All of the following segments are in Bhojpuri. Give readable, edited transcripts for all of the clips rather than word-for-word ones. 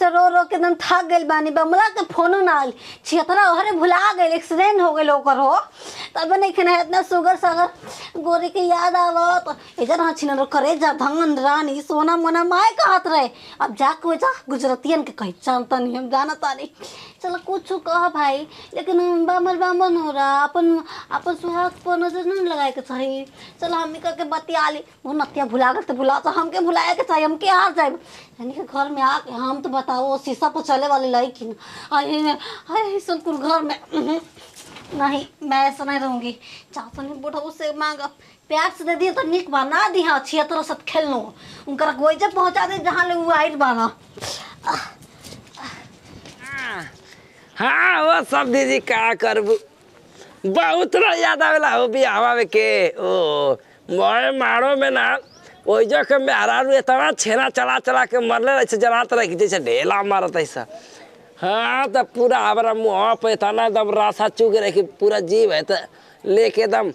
से रो रो के एकदम थक गइल बानी। बमला के फोनो ना आइल, छियतरा हरे भुला गइल, एक्सीडेंट हो गइल ओकर हो। तब नहीं खने इतना शुगर सागर गोरी के याद आवत। इधर हाँ छिन करे जा धंगन रानी सोना मोना माए कहत रहे। अब जाके हो जा गुजरतियन के कही जानता नहीं, हम जाना तानी। चलो कुछ कह भाई, लेकिन बामल बामन हो रहा, अपन अपन सुहाग पर नजर नहीं लगाए के चाहिए। चलो हम के बतिया ली, वो नतिया भुला गए तो भुला, तो हमके भुलाए के चाहिए, हमके हार जाए यानी कि घर में आके हम तो बताओ शीशा पर चले वाली लड़की हाय सुनकुर घर में नहीं, मैं ऐसा नहीं रहूँगी। चाहता नहीं बुढ़ा उससे मांगा प्यार से दे दिए तो निक बना दी। हाँ छियतर साथ खेल लो उनका गोइजे पहुँचा दे जहाँ ले वो आइट बाना। हाँ वो सब दीदी का करबू बहुत याद आवेला हो बियाहवा में के ओ मोए मारो में ना ओइ जो के मेहरारू इतना छेना चला चला के मरले ऐसे जलात रह जैसे ढेला मारत ऐसा। हाँ तो पूरा हमारा मुँह पे इतना एकदम रासा चुग रहे कि पूरा जीव है तो लेके एकदम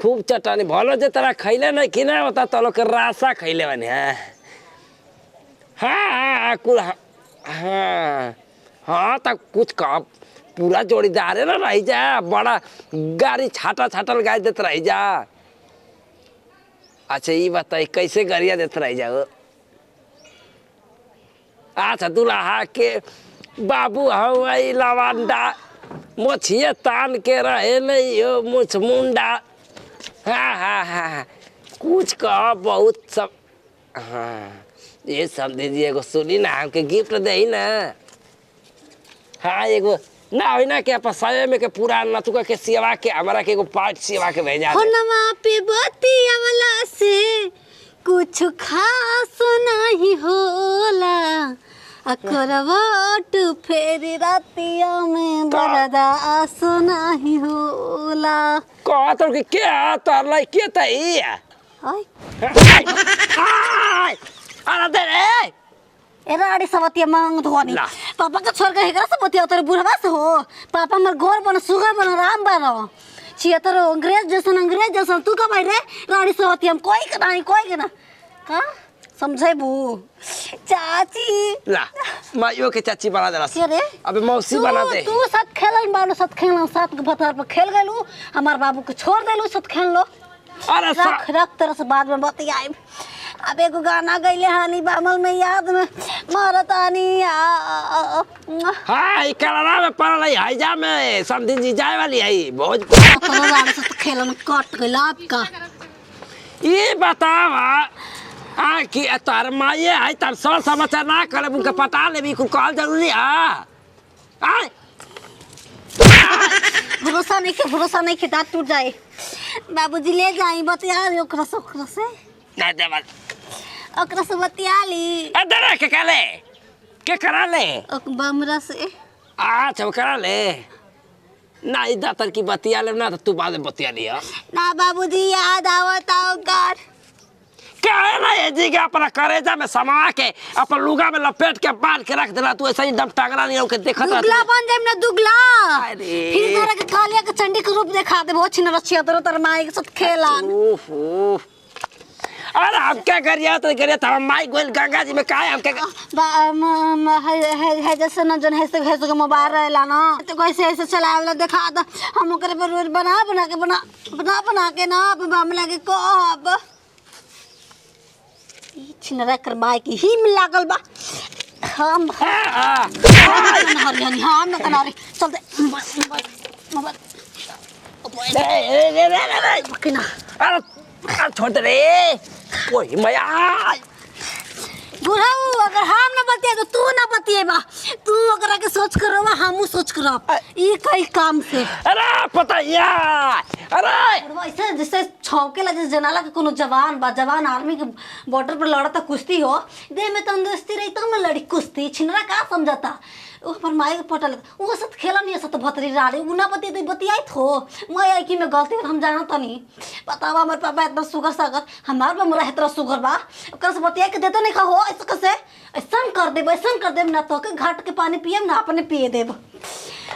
खूब चटानी भलो जे तरह खैले नहीं कि नहीं होता तो लोग के रासा खैले बने। हाँ कुल हाँ हाँ तब कुछ का पूरा जोड़ीदार है ना रही जा, बड़ा गाड़ी छाटा छाटल गाय देते रही जा। अच्छा ये बताई कैसे गरिया देते रही जाओ। अच्छा दुल्हा के बाबू हवाई लवांडा मोछिए तान के रहे नहीं हो मुछ मुंडा। हाँ हाँ हाँ कुछ कह बहुत सब। हाँ ये सब दीजिए एगो सुनी ना हमके गिफ्ट दे ना। हाँ एगो ना हो ना के पसावे में के पूरा नतुका के सेवा के हमारा के एगो पार्ट सेवा के भेजा हो नमा पे बतिया वाला से कुछ खास नहीं होला। करवट फेरी रातिया में बर्दाश्त नहीं होला। कह तो कि क्या तार लाई के तई हाय अरे दे रे एरा आड़ी सवतिया मांग धोनी पापा का छोड़ के हेकरा सवतिया तेरे बुढ़वा से हो। पापा मर गोर बन सुगर बन राम बन छियतर अंग्रेज जैसन तू का भाई रे राड़ी सवतिया हम कोई के ना का समझे बू चाची ला मायो के चाची बना देला के रे अबे मौसी बना दे। तू साथ खेलन बालो साथ खेलन साथ के भतर पर खेल गेलू हमार बाबू के छोड़ देलू साथ खेल लो। अरे रख तरह से बाद में बतियाए। अब एगो गाना गईले हानी बामल में याद में मारतानी हाँ ई कलरा में पड़ल है हाईजा में समधी जी जाए वाली है बहुत से तो खेलन कट गइल आपका। ये बतावा हाँ कि तार माये है तार सर समाचार ना करे उनके पटा ले भी कॉल जरूरी है। भरोसा नहीं के दांत टूट जाए। बाबूजी ले जाई बतिया ओकरा से नहीं दे बात ओकरा से बतिया ली। अरे के काले के करा ले बमरा से अच्छा वो करा ले ना इधर तक की बतिया ले ना तो तू बाद में बतिया लिया ना। बाबूजी याद आवता ओकर क्या है ना ये जी के अपना करेजा में समा के अपन लुगा में लपेट के बांध के रख देला तू ऐसे ही दम टांगरा नहीं होके देखत रह दुगला बन जाए ना दुगला। अरे फिर तोरा के कालिया के चंडी के रूप दिखा दे बहुत छिन रचिया तोर माई के साथ खेलन। ओहो अरे हम क्या करिया तो करिया था माई गोल गंगा जी में का है हम क्या है जैसे न जन है के मोबाइल रहला ना तो कैसे ऐसे चलावला दिखा द हम ओकरे पर रोज बना के ना बम लगे कहब ई छिनरा कर माई की हिम लागल बा। हम हरियाणी हम न कनारे चल दे मोबाइल किना अरे छोड़ दे रे ओए मैया बुढ़ाऊ अगर हम न बतिए तो तू न बतिए बा। तू अगर के सोच करो हमू सोच करब ई कई काम से। अरे पता यार अरे बुढ़वा ऐसे जैसे छौकेला जैसे जनाला के कोनो जवान आर्मी के बॉर्डर पर लड़ता कुश्ती हो देह में तंदुरुस्ती रही तब न लड़ी कुश्ती। छिनरा का समझता ओ पर माई के पटल वो साथ खेला नहीं साथ भतरी राड़ी उना बतिए तो बतियाई थो मैं आई की में गलती हम जाना तनी बतावा हमर पापा इतना सुगर सागर हमार बा मोरा इतना सुगर बा ओकर से बतिया के देते नहीं हो ऐसे कैसे ऐसा कर देब ना तो के घाट के पानी पियम ना अपने पिए देब।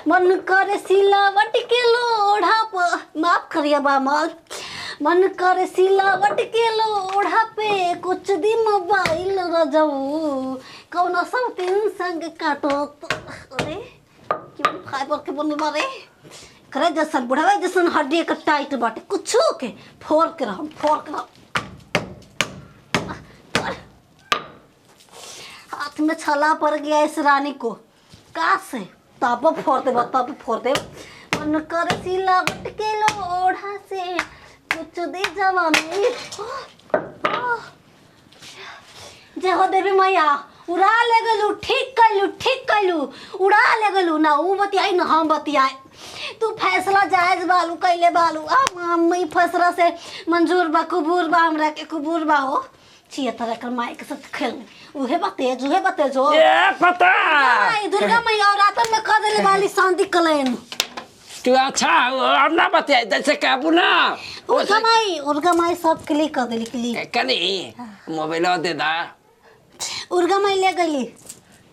मन करे सिलावट के लोढ़ा पे माफ करिए बामल मन करे सिलावट के लोढ़ा पे कुछ दिन मोबाइल रजऊ कौन सब तीन संग काटो अरे क्यों फाइबर के बने मारे करे जैसन बुढ़ावे जैसन हड्डी के टाइट बाटे कुछ के फोड़ के रहो हाथ में छला पड़ गया इस रानी को का से तब फोड़ दे मन कर सिलावट के लोढ़ा से कुछ दे जवानी जय हो देवी मैया उड़ा ले गलू ठीक कलू उड़ा ले गलू ना वो बतियाई ना हम बतियाए तू फैसला जायज बालू कैले बालू मई फैसला से मंजूर बा कबूर बा हमरा के कबूर बा हो छिए तरह कर माई के साथ खेल उहे बते जो ए पता आई दुर्गा मैया और रात में कर देले वाली शांति कलेन तू अच्छा अब ना बतियाई जैसे कहबू ना उर्गा माई सब क्लिक कर देली क्लिक कनी मोबाइल दे दा उर्गा माई ले गई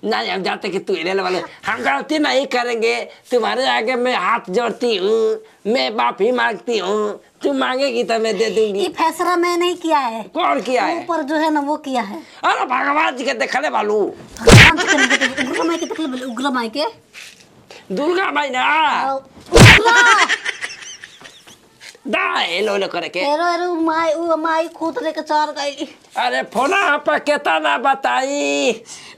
नहीं हम जाते कि तू ले वाले हम गलती नहीं करेंगे तुम्हारे आगे मैं हाथ जोड़ती हूँ मैं माफी मांगती हूँ तू मांगेगी तो मैं दे दूंगी ये फैसला मैं नहीं किया है कौन किया है ऊपर जो है ना वो किया है अरे भगवान जी के देखले बालू उग्र माई के देखले उग्र माई के दुर्गा माई ना दाए लो करे के एरो माई खुद लेके चार गई अरे फोना पर केता ना बताई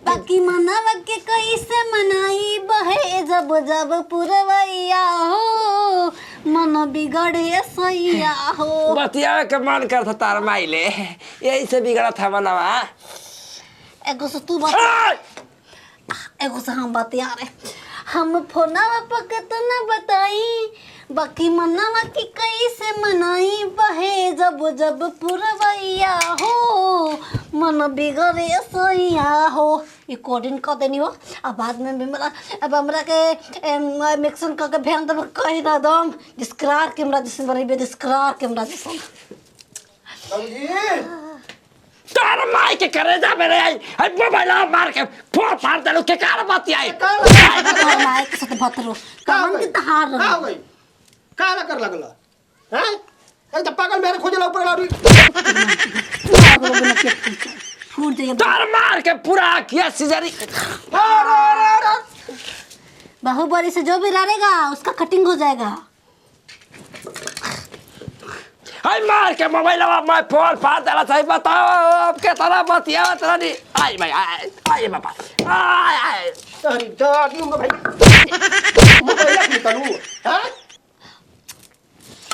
बाकी मनावा के कैसे मनाई बहे जब जब पुरवैया हो मन बिगड़े सैया हो बतिया के मन करता तार माइले यही से बिगड़ा था मनवा एगो से तू बता एगो से हम बतिया रे हम फोनावा पर केतना बताई बाकी मनावा की कैसे मनाई बहे जब जब पुरवैया हो मन बिगड़े सैया हो रिकॉर्डिंग कर देनी हो अब बाद में भी मेरा अब हमरा के मिक्सन करके भेज देब कही ना दम डिस्क्रार कैमरा जैसे बड़ी बे डिस्क्रार कैमरा जैसे तार माई के करे जा मेरे आई मोबाइल मार के फोड़ फाड़ दे के कार बतियाई माई के साथ भतरो कमन की तहार रहो काला कर लगला हैं एक तो पागल मेरे खोजला ऊपर लाड़ी फूट जाएगा तार मार के पूरा किया सिजरी बाहुबली से जो भी लड़ेगा उसका कटिंग हो जाएगा हाय मार के मोबाइल मैं फोड़ फाड़ देला सही बताओ अब के तरह बतिया तेरा नहीं आई भाई आई बाबा आई अरे जागी उनको भाई मोबाइल निकालू हैं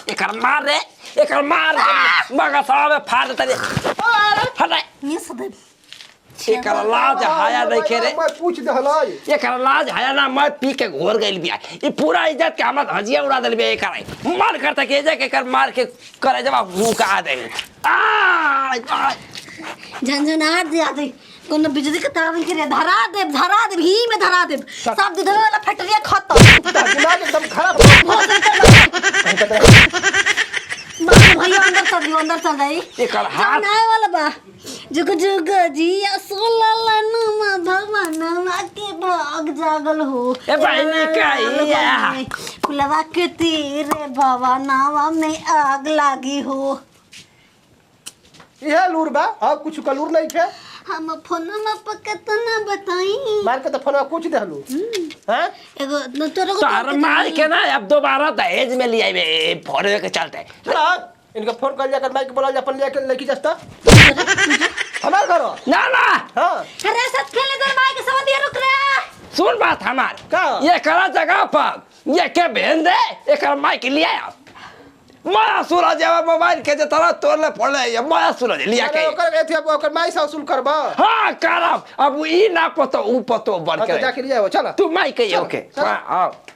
एक मार मगर साहब फाड़ दे फटे ये सब एक लाज हाया नहीं खेरे मैं पूछ दहलाई एक लाज हाया ना मैं पी के घोर गइल बिया ई पूरा इज्जत के हमत हजिया उड़ा देल बे करे मन करता के जे के कर मार के करे जब भूका दे आ झंझनाहट दिया दे कोनो बिजली के तार के धरा दे ही में धरा दे सब दिधवे वाला फैक्ट्री खत्म दिमाग एकदम खराब भैया अंदर चल जाई एकर हाथ आए वाला बा जुग जुग जिया सोललनुमा भगवानवा के भाग जागल हो ए बहनी कहिया कुलवा के तीरे भवनवा में आग लागी हो ये लूर बा अब कुछ का लूर नहीं थे हम फोनमा पर कितना बताई मार के तो फोन कुछ दहलू हैं एगो तोरे को तार मार के ना अब दोबारा दहेज में ले आइबे फोड़े के चलते चला इनका फोन कर जाकर माइक बोला जा अपन लेके लेके जाता हमार घरो ना हां अरे सत खेले दर माई के समझ रुक रे सुन बात हमार का ये करा जगह पर ये के भेज दे एक माइक लिया माया सूरज मोबाइल के तरह तोड़ले फोड़ले ये माया सूरज लिया के ओकर एथि अब ओकर माई से वसूल करबा हां करब अब ई ना पतो ऊ पतो बढ़ के जाके लिया चला तू माइक के ओके हां आओ